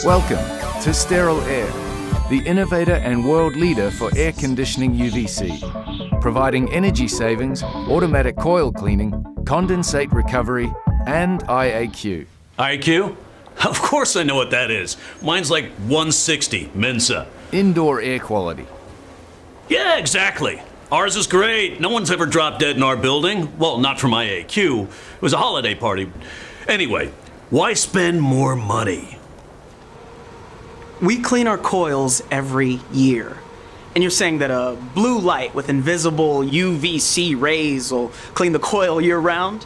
Welcome to Steril-Aire, the innovator and world leader for air conditioning UVC, providing energy savings, automatic coil cleaning, condensate recovery, and IAQ. IQ? Of course I know what that is. Mine's like 160 Mensa. Indoor air quality. Yeah, exactly. Ours is great. No one's ever dropped dead in our building. Well, not from IAQ. It was a holiday party. Anyway, why spend more money? We clean our coils every year. And you're saying that a blue light with invisible UVC rays will clean the coil year round,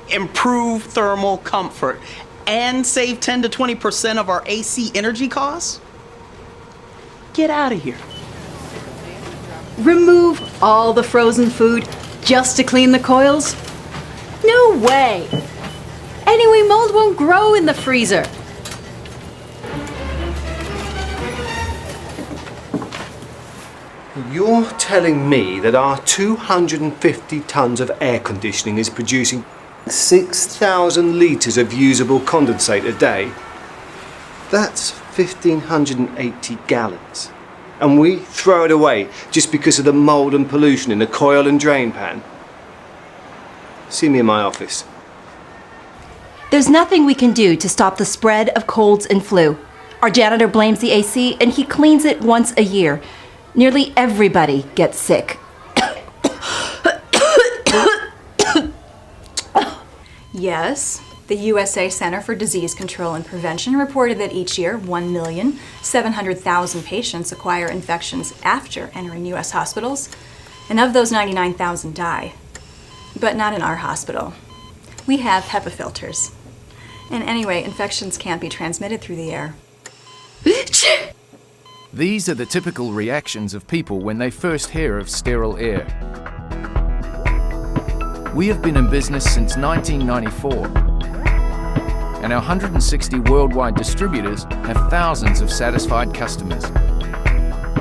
improve thermal comfort, and save 10 to 20% of our AC energy costs? Get out of here. Remove all the frozen food just to clean the coils? No way! Anyway, mold won't grow in the freezer. You're telling me that our 250 tons of air conditioning is producing 6,000 litres of usable condensate a day? That's 1,580 gallons. And we throw it away just because of the mould and pollution in the coil and drain pan? See me in my office. There's nothing we can do to stop the spread of colds and flu. Our janitor blames the AC and he cleans it once a year. Nearly everybody gets sick. Yes, the USA Center for Disease Control and Prevention reported that each year 1,700,000 patients acquire infections after entering US hospitals, and of those 99,000 die. But not in our hospital. We have HEPA filters. And anyway, infections can't be transmitted through the air. These are the typical reactions of people when they first hear of Steril-Aire. We have been in business since 1994, and our 160 worldwide distributors have thousands of satisfied customers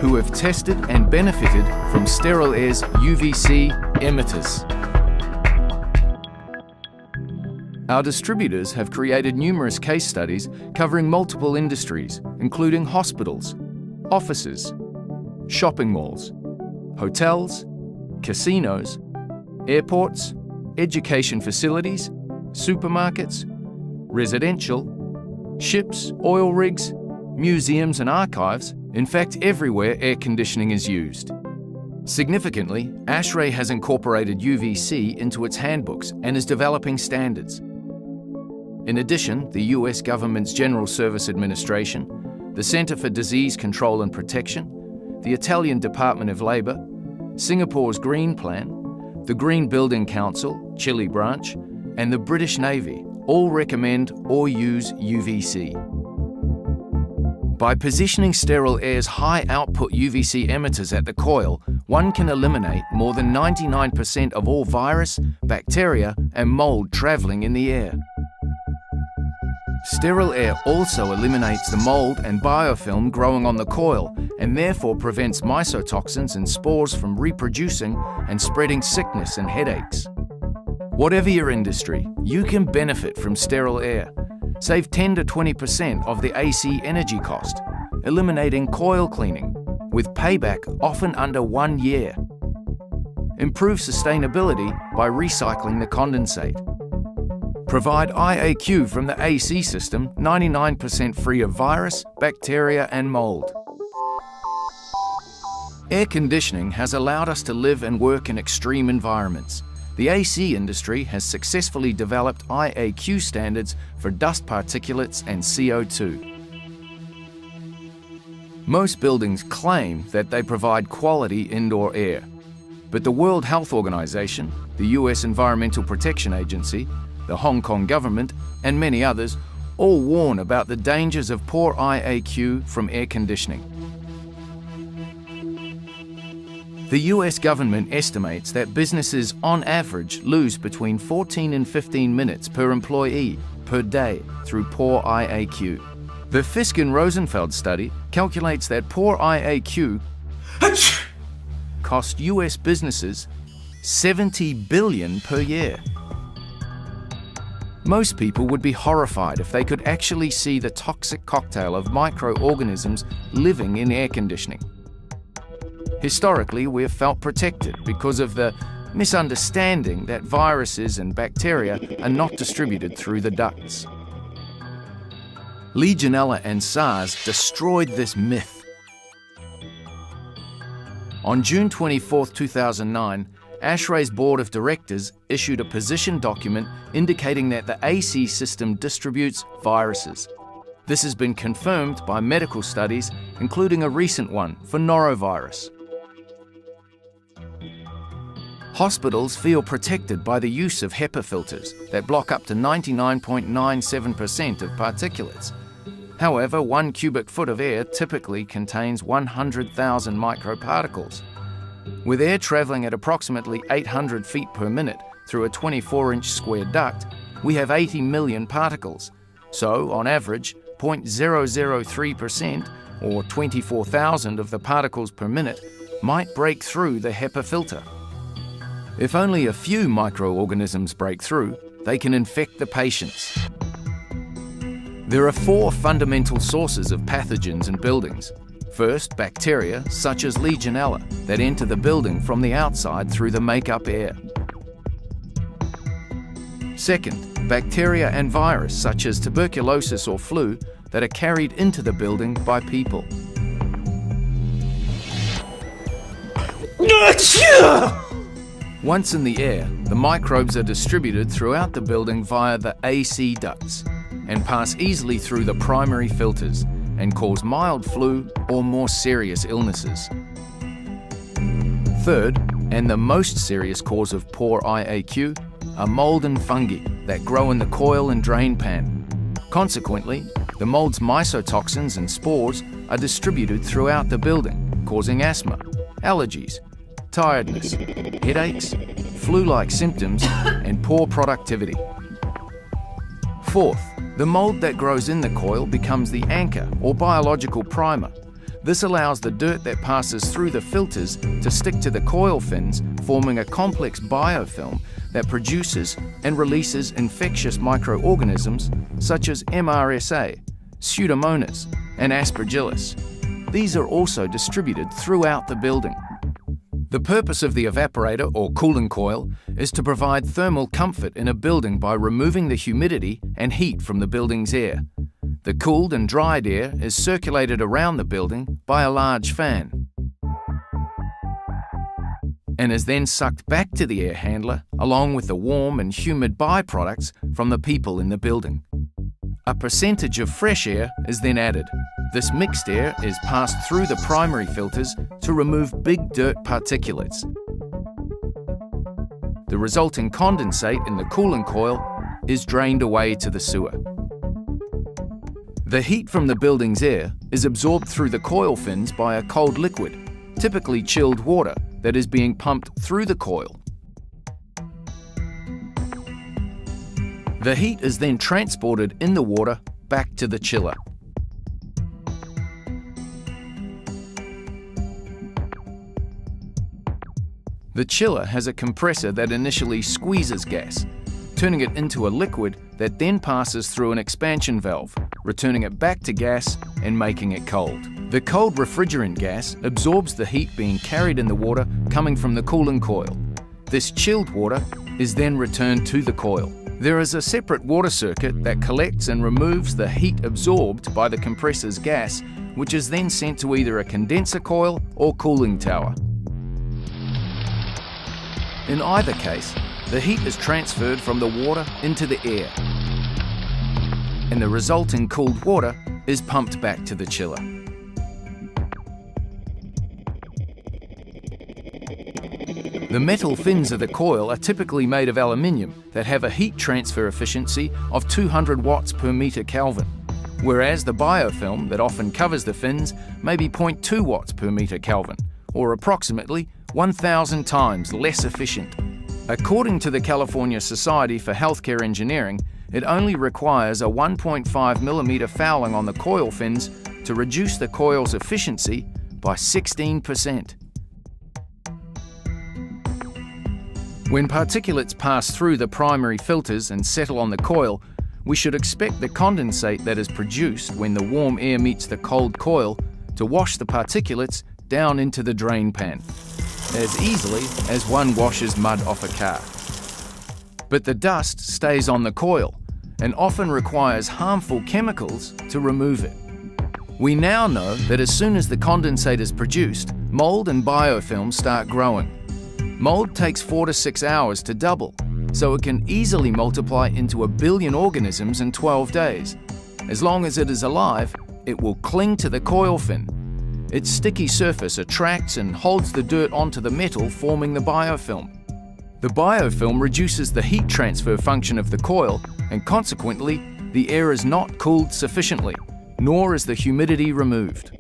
who have tested and benefited from Steril-Aire's UVC emitters. Our distributors have created numerous case studies covering multiple industries, including hospitals, offices, shopping malls, hotels, casinos, airports, education facilities, supermarkets, residential, ships, oil rigs, museums and archives, in fact everywhere air conditioning is used. Significantly, ASHRAE has incorporated UVC into its handbooks and is developing standards. In addition, the US government's General Service Administration, the Centre for Disease Control and Protection, the Italian Department of Labour, Singapore's Green Plan, the Green Building Council, Chile branch, and the British Navy all recommend or use UVC. By positioning Steril-Aire's high-output UVC emitters at the coil, one can eliminate more than 99% of all virus, bacteria, and mold travelling in the air. Steril-Aire also eliminates the mold and biofilm growing on the coil and therefore prevents mycotoxins and spores from reproducing and spreading sickness and headaches. Whatever your industry, you can benefit from Steril-Aire. Save 10 to 20% of the AC energy cost, eliminating coil cleaning, with payback often under 1 year. Improve sustainability by recycling the condensate. Provide IAQ from the AC system 99% free of virus, bacteria and mold. Air conditioning has allowed us to live and work in extreme environments. The AC industry has successfully developed IAQ standards for dust particulates and CO2. Most buildings claim that they provide quality indoor air, but the World Health Organization, the US Environmental Protection Agency, the Hong Kong government, and many others all warn about the dangers of poor IAQ from air conditioning. The US government estimates that businesses on average lose between 14 and 15 minutes per employee per day through poor IAQ. The Fiskin-Rosenfeld study calculates that poor IAQ cost US businesses $70 billion per year. Most people would be horrified if they could actually see the toxic cocktail of microorganisms living in air conditioning. Historically, we have felt protected because of the misunderstanding that viruses and bacteria are not distributed through the ducts. Legionella and SARS destroyed this myth. On June 24, 2009, ASHRAE's Board of Directors issued a position document indicating that the AC system distributes viruses. This has been confirmed by medical studies, including a recent one for norovirus. Hospitals feel protected by the use of HEPA filters that block up to 99.97% of particulates. However, 1 cubic foot of air typically contains 100,000 microparticles. With air travelling at approximately 800 feet per minute through a 24-inch square duct, we have 80 million particles. So, on average, 0.003% or 24,000 of the particles per minute might break through the HEPA filter. If only a few microorganisms break through, they can infect the patients. There are 4 fundamental sources of pathogens in buildings. First, bacteria, such as Legionella, that enter the building from the outside through the make-up air. Second, bacteria and virus, such as tuberculosis or flu, that are carried into the building by people. Once in the air, the microbes are distributed throughout the building via the AC ducts and pass easily through the primary filters and cause mild flu or more serious illnesses. Third, and the most serious cause of poor IAQ, are mold and fungi that grow in the coil and drain pan. Consequently, the mold's mycotoxins and spores are distributed throughout the building, causing asthma, allergies, tiredness, headaches, flu-like symptoms, and poor productivity. Fourth, the mold that grows in the coil becomes the anchor or biological primer. This allows the dirt that passes through the filters to stick to the coil fins, forming a complex biofilm that produces and releases infectious microorganisms such as MRSA, Pseudomonas, and Aspergillus. These are also distributed throughout the building. The purpose of the evaporator or cooling coil is to provide thermal comfort in a building by removing the humidity and heat from the building's air. The cooled and dried air is circulated around the building by a large fan and is then sucked back to the air handler along with the warm and humid byproducts from the people in the building. A percentage of fresh air is then added. This mixed air is passed through the primary filters to remove big dirt particulates. The resulting condensate in the cooling coil is drained away to the sewer. The heat from the building's air is absorbed through the coil fins by a cold liquid, typically chilled water, that is being pumped through the coil. The heat is then transported in the water back to the chiller. The chiller has a compressor that initially squeezes gas, turning it into a liquid that then passes through an expansion valve, returning it back to gas and making it cold. The cold refrigerant gas absorbs the heat being carried in the water coming from the cooling coil. This chilled water is then returned to the coil. There is a separate water circuit that collects and removes the heat absorbed by the compressor's gas, which is then sent to either a condenser coil or cooling tower. In either case, the heat is transferred from the water into the air, and the resulting cooled water is pumped back to the chiller. The metal fins of the coil are typically made of aluminium that have a heat transfer efficiency of 200 watts per meter Kelvin, whereas the biofilm that often covers the fins may be 0.2 watts per meter Kelvin, or approximately 1,000 times less efficient. According to the California Society for Healthcare Engineering, it only requires a 1.5 millimeter fouling on the coil fins to reduce the coil's efficiency by 16%. When particulates pass through the primary filters and settle on the coil, we should expect the condensate that is produced when the warm air meets the cold coil to wash the particulates down into the drain pan, as easily as one washes mud off a car. But the dust stays on the coil and often requires harmful chemicals to remove it. We now know that as soon as the condensate is produced, mold and biofilm start growing. Mold takes 4 to 6 hours to double, so it can easily multiply into 1 billion organisms in 12 days. As long as it is alive, it will cling to the coil fin. Its sticky surface attracts and holds the dirt onto the metal, forming the biofilm. The biofilm reduces the heat transfer function of the coil, and consequently, the air is not cooled sufficiently, nor is the humidity removed.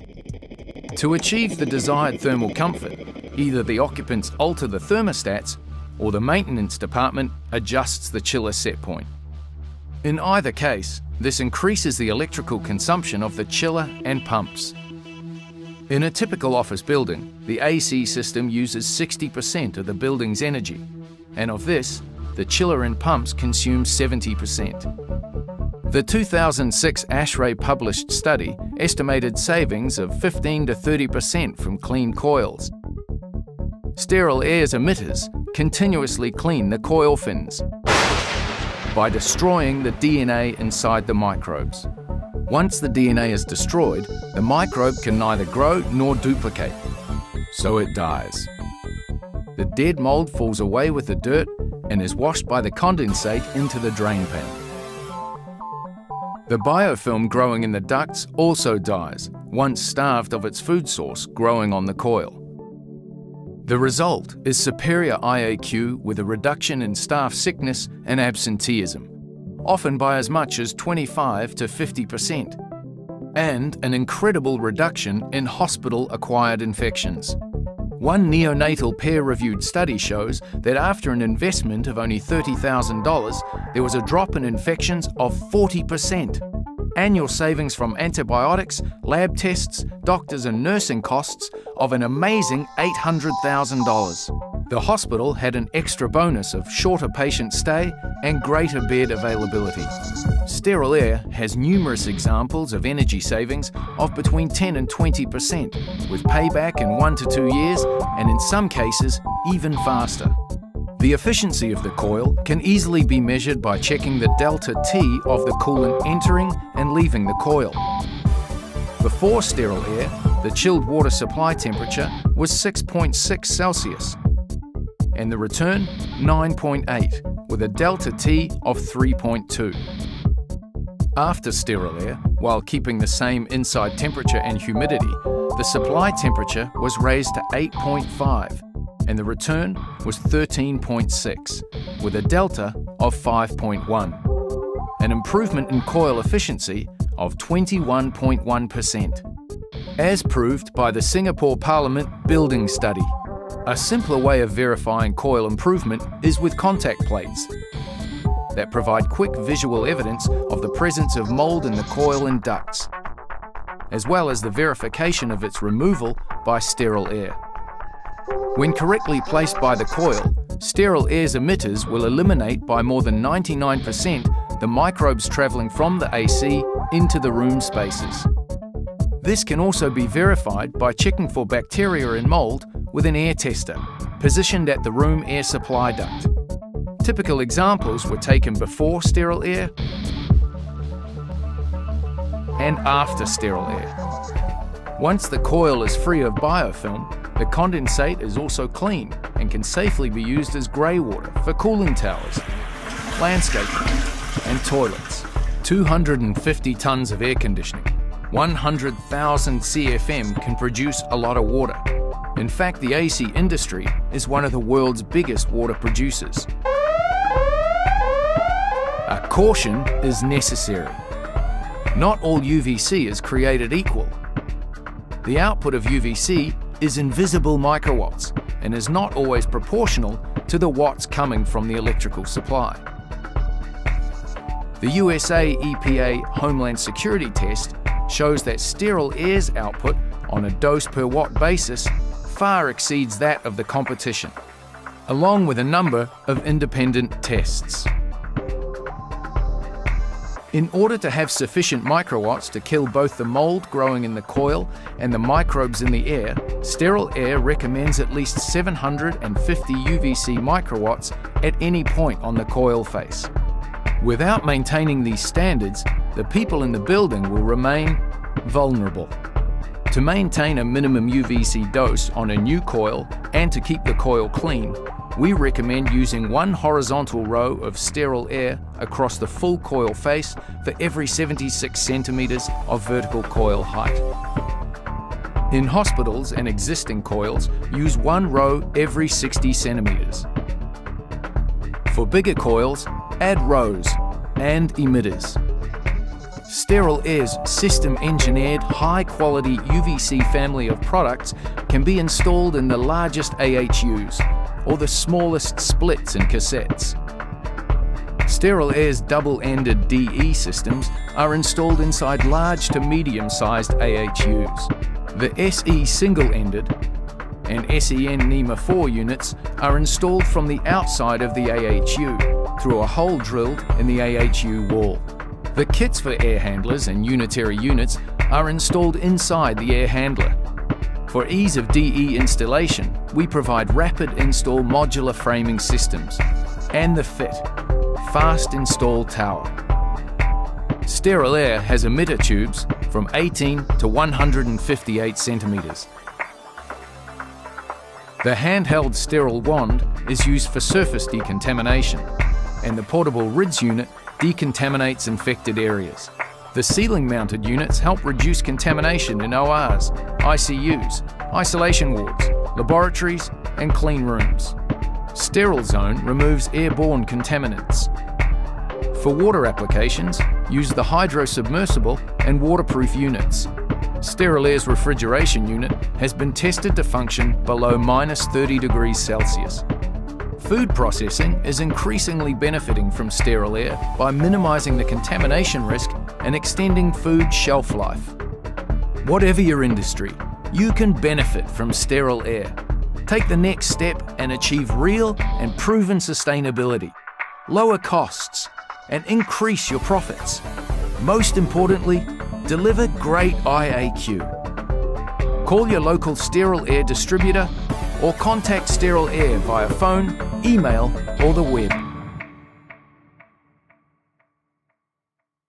To achieve the desired thermal comfort, either the occupants alter the thermostats or the maintenance department adjusts the chiller set point. In either case, this increases the electrical consumption of the chiller and pumps. In a typical office building, the AC system uses 60% of the building's energy, and of this, the chiller and pumps consume 70%. The 2006 ASHRAE published study estimated savings of 15 to 30% from clean coils. Steril-Aire's emitters continuously clean the coil fins by destroying the DNA inside the microbes. Once the DNA is destroyed, the microbe can neither grow nor duplicate, so it dies. The dead mold falls away with the dirt and is washed by the condensate into the drain pan. The biofilm growing in the ducts also dies, once starved of its food source growing on the coil. The result is superior IAQ with a reduction in staff sickness and absenteeism, often by as much as 25 to 50%, and an incredible reduction in hospital-acquired infections. One neonatal peer-reviewed study shows that after an investment of only $30,000, there was a drop in infections of 40%. Annual savings from antibiotics, lab tests, doctors and nursing costs of an amazing $800,000. The hospital had an extra bonus of shorter patient stay and greater bed availability. Steril-Aire has numerous examples of energy savings of between 10 and 20%, with payback in 1 to 2 years, and in some cases, even faster. The efficiency of the coil can easily be measured by checking the delta T of the coolant entering and leaving the coil. Before Steril-Aire, the chilled water supply temperature was 6.6 Celsius, and the return 9.8, with a delta T of 3.2. After Steril-Aire, while keeping the same inside temperature and humidity, the supply temperature was raised to 8.5, and the return was 13.6, with a delta of 5.1, an improvement in coil efficiency of 21.1%, as proved by the Singapore Parliament Building Study. A simpler way of verifying coil improvement is with contact plates that provide quick visual evidence of the presence of mold in the coil and ducts, as well as the verification of its removal by Steril-Aire. When correctly placed by the coil, Steril-Aire's emitters will eliminate by more than 99% the microbes travelling from the AC into the room spaces. This can also be verified by checking for bacteria and mold with an air tester, positioned at the room air supply duct. Typical examples were taken before Steril-Aire and after Steril-Aire. Once the coil is free of biofilm, the condensate is also clean and can safely be used as grey water for cooling towers, landscaping, and toilets. 250 tonnes of air conditioning, 100,000 CFM can produce a lot of water. In fact, the AC industry is one of the world's biggest water producers. A caution is necessary. Not all UVC is created equal. The output of UVC is in visible microwatts and is not always proportional to the watts coming from the electrical supply. The USA EPA Homeland Security test shows that Steril-Aire's output on a dose per watt basis far exceeds that of the competition. along with a number of independent tests. In order to have sufficient microwatts to kill both the mold growing in the coil and the microbes in the air, Steril-Aire recommends at least 750 UVC microwatts at any point on the coil face. Without maintaining these standards, the people in the building will remain vulnerable. To maintain a minimum UVC dose on a new coil and to keep the coil clean, we recommend using one horizontal row of Steril-Aire across the full coil face for every 76 centimeters of vertical coil height. In hospitals and existing coils, use one row every 60 centimeters. For bigger coils, add rows and emitters. Steril-Aire's system-engineered, high-quality UVC family of products can be installed in the largest AHUs or the smallest splits and cassettes. Steril-Aire's double-ended DE systems are installed inside large to medium-sized AHUs. The SE single-ended and SEN NEMA 4 units are installed from the outside of the AHU through a hole drilled in the AHU wall. The kits for air handlers and unitary units are installed inside the air handler. For ease of DE installation, we provide rapid install modular framing systems and the FIT, Fast Install Tower. Steril-Aire has emitter tubes from 18 to 158 centimeters. The handheld sterile wand is used for surface decontamination, and the portable RIDS unit decontaminates infected areas. The ceiling-mounted units help reduce contamination in ORs, ICUs, isolation wards, laboratories, and clean rooms. Sterile Zone removes airborne contaminants. For water applications, use the hydro-submersible and waterproof units. Steril-Aire's refrigeration unit has been tested to function below -30 degrees Celsius. Food processing is increasingly benefiting from Steril-Aire by minimizing the contamination risk and extending food shelf life. Whatever your industry, you can benefit from Steril-Aire. Take the next step and achieve real and proven sustainability, lower costs, and increase your profits. Most importantly, deliver great IAQ. Call your local Steril-Aire distributor or contact Steril-Aire via phone, email, or the web.